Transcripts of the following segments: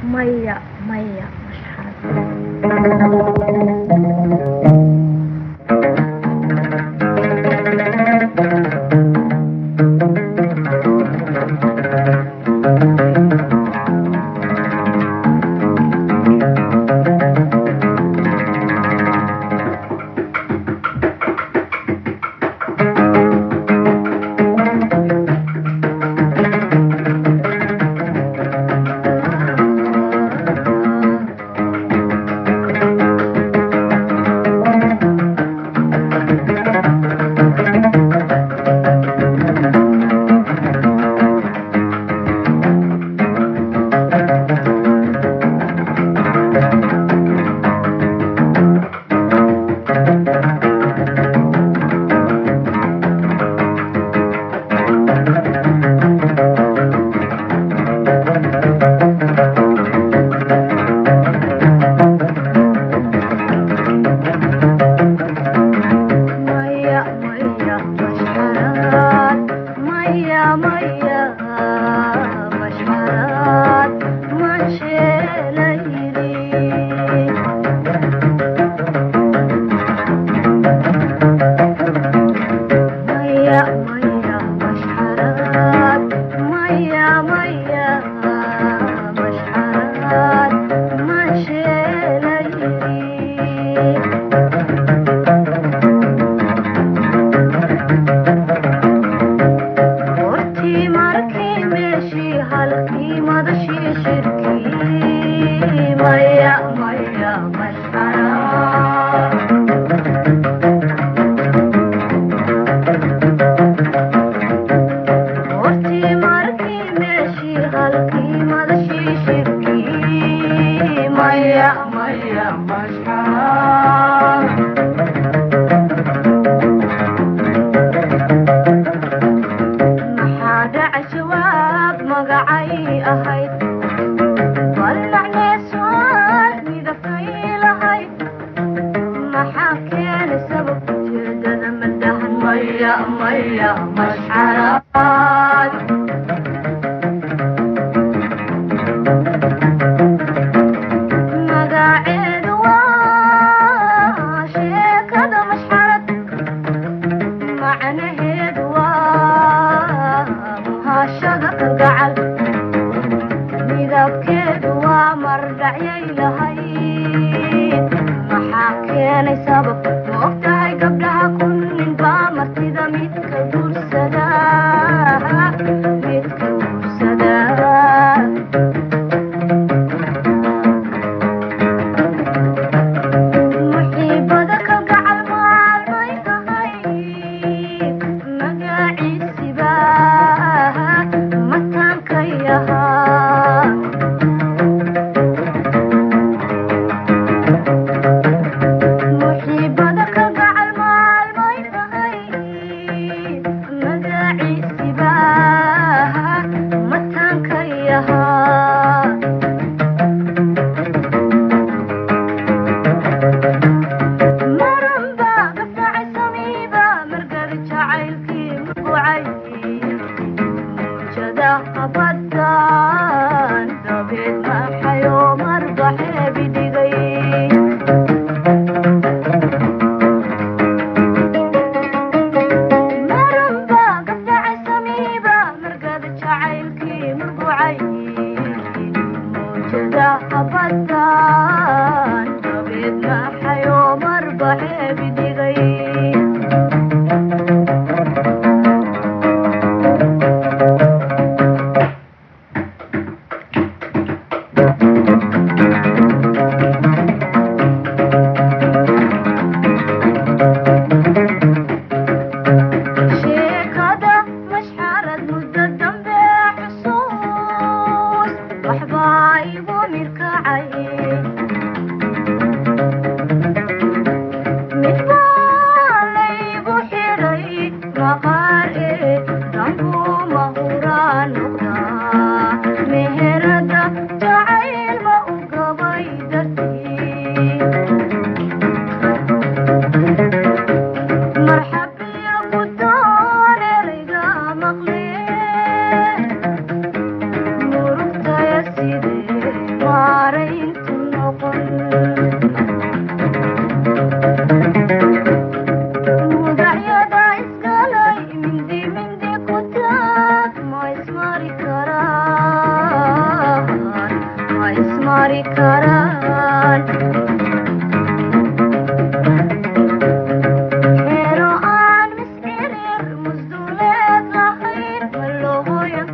مية مية مش حاسة. mari karaan xero aan miscirir musduleed lahayn ma loo hooyan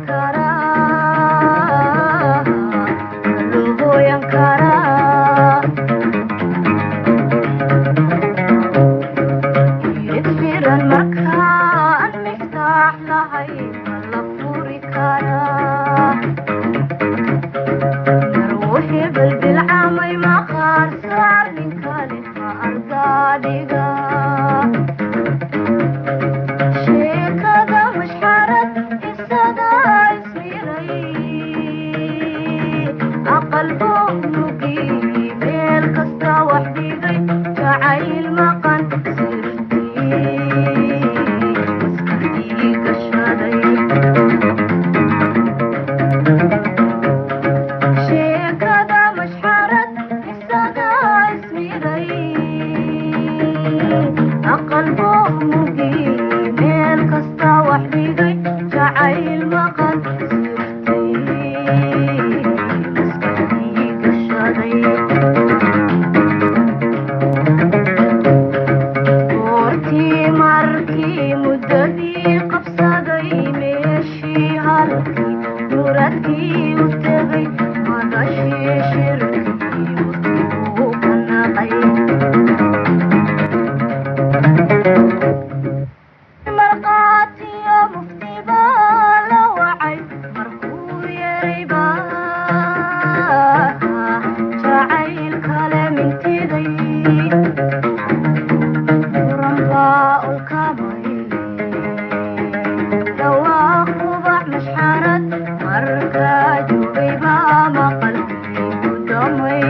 karaa irid xiran markaan miftaax lahayn ma la furi karaa naruuxi balbilcamay maqaar saar ninkale ma ardaadhiga sheekada mashxarad isaga ismiray aqal buu mugii meel kasta wax dhigay jacayl maqan sirtii maskaxdii gashaday sheekada mashxarad isaga ismiray aqal buu mugii meel kasta wax dhigay jacayl maqan sirtii maskaxdii gashaday goortii markii muddadii qabsaday meeshii halkii muradkii u tegay madashii shirkii waqtiguu ka naqay marqaatiyo mufti baa la wacay markuu yeray baa jacayl kale mintiday muran baa ulkamay dhawaaq ubax mashxarad markaa joogay baa maqalkii ku damay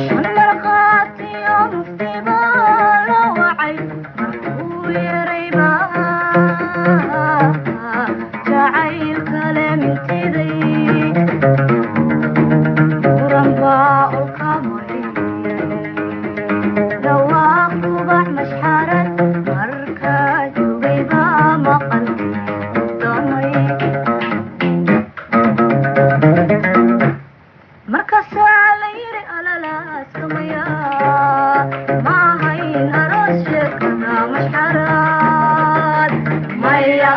shan marqaatiyo mufti baa la wacay markuu yeray baa jacayl kale mintiday muran baa ulkamay dhawaaq ubax mashxarad markaa joogay baa maqalkii ku damay markaasaa la yidhi alalaasamaya ma ahayn aroos sheekada mashxarad maya